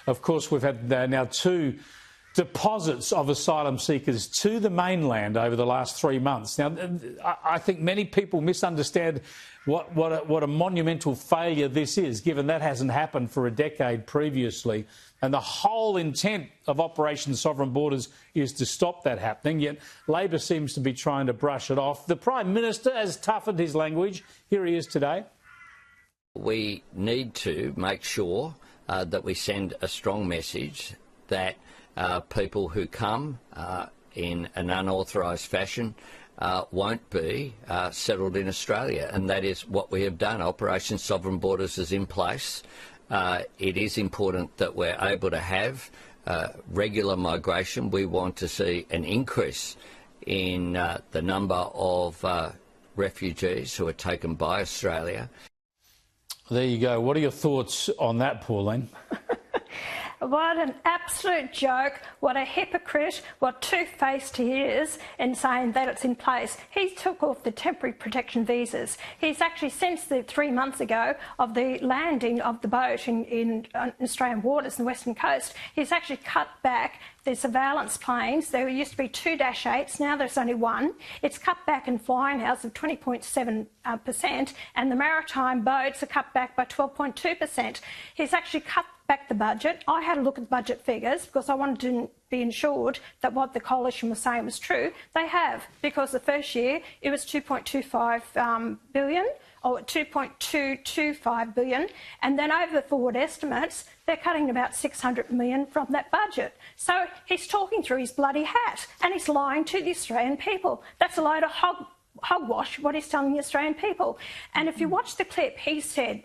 of course, we've had now 2 deposits of asylum seekers to the mainland over the last 3 months. Now, I think many people misunderstand what a monumental failure this is, given that hasn't happened for a decade previously. And the whole intent of Operation Sovereign Borders is to stop that happening, yet Labor seems to be trying to brush it off. The Prime Minister has toughened his language. Here he is today. We need to make sure that we send a strong message that people who come in an unauthorised fashion won't be settled in Australia, and that is what we have done. Operation Sovereign Borders is in place. It is important that we're able to have regular migration. We want to see an increase in the number of refugees who are taken by Australia. There you go. What are your thoughts on that, Pauline? What an absolute joke, what a hypocrite, what two-faced he is in saying that it's in place. He took off the temporary protection visas. He's actually, since the 3 months ago of the landing of the boat in Australian waters on the Western Coast, he's actually cut back the surveillance planes. There used to be 2 Dash 8s, now there's only 1. It's cut back in flying hours of 20.7%, and the maritime boats are cut back by 12.2%. He's actually cut back the budget. I had a look at the budget figures because I wanted to be ensured that what the coalition was saying was true. They have, because the first year it was 2.25 billion, or 2.225 billion, and then over the forward estimates, they're cutting about 600 million from that budget. So he's talking through his bloody hat, and he's lying to the Australian people. That's a load of hogwash, what he's telling the Australian people. And if you watch the clip, he said,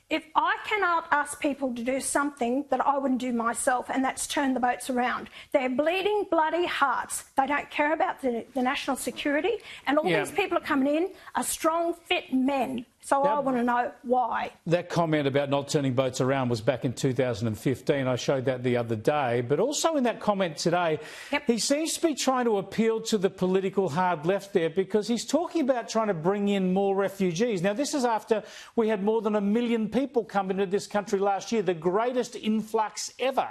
if I cannot ask people to do something that I wouldn't do myself, and that's turn the boats around. They're bleeding bloody hearts. They don't care about the national security, and all these people are coming in are strong, fit men. So I want to know why. That comment about not turning boats around was back in 2015. I showed that the other day. But also in that comment today, he seems to be trying to appeal to the political hard left there, because he's talking about trying to bring in more refugees. Now, this is after we had more than 1 million people come into this country last year, the greatest influx ever.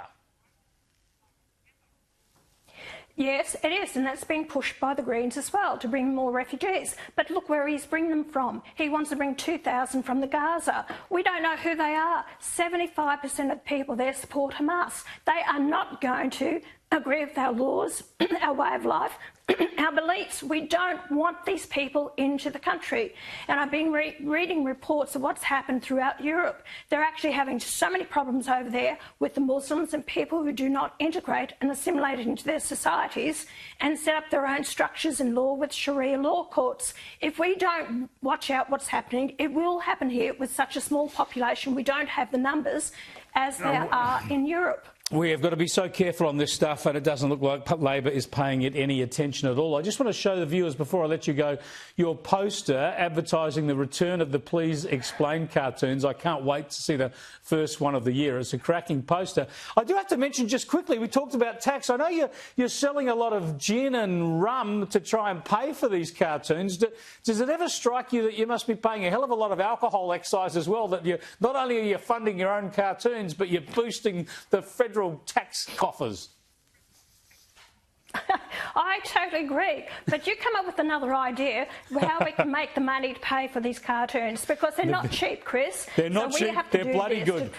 Yes, it is, and that's been pushed by the Greens as well, to bring more refugees. But look where he's bringing them from. He wants to bring 2,000 from the Gaza. We don't know who they are. 75% of people there support Hamas. They are not going to agree with our laws, our way of life, our beliefs. We don't want these people into the country. And I've been reading reports of what's happened throughout Europe. They're actually having so many problems over there with the Muslims and people who do not integrate and assimilate into their societies and set up their own structures in law with Sharia law courts. If we don't watch out what's happening, it will happen here with such a small population. We don't have the numbers as there are in Europe. We have got to be so careful on this stuff, and it doesn't look like Labor is paying it any attention at all. I just want to show the viewers, before I let you go, your poster advertising the return of the Please Explain cartoons. I can't wait to see the first one of the year. It's a cracking poster. I do have to mention just quickly, we talked about tax. I know you're selling a lot of gin and rum to try and pay for these cartoons. Does it ever strike you that you must be paying a hell of a lot of alcohol excise as well, that not only are you funding your own cartoons, but you're boosting the federal tax coffers? I totally agree, but you come up with another idea how we can make the money to pay for these cartoons, because they're not cheap, Chris. They're not cheap. They're bloody good.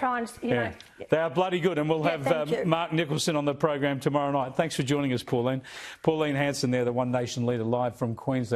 They are bloody good, and we'll have Mark Nicholson on the program tomorrow night. Thanks for joining us, Pauline. Pauline Hanson there, the One Nation leader, live from Queensland.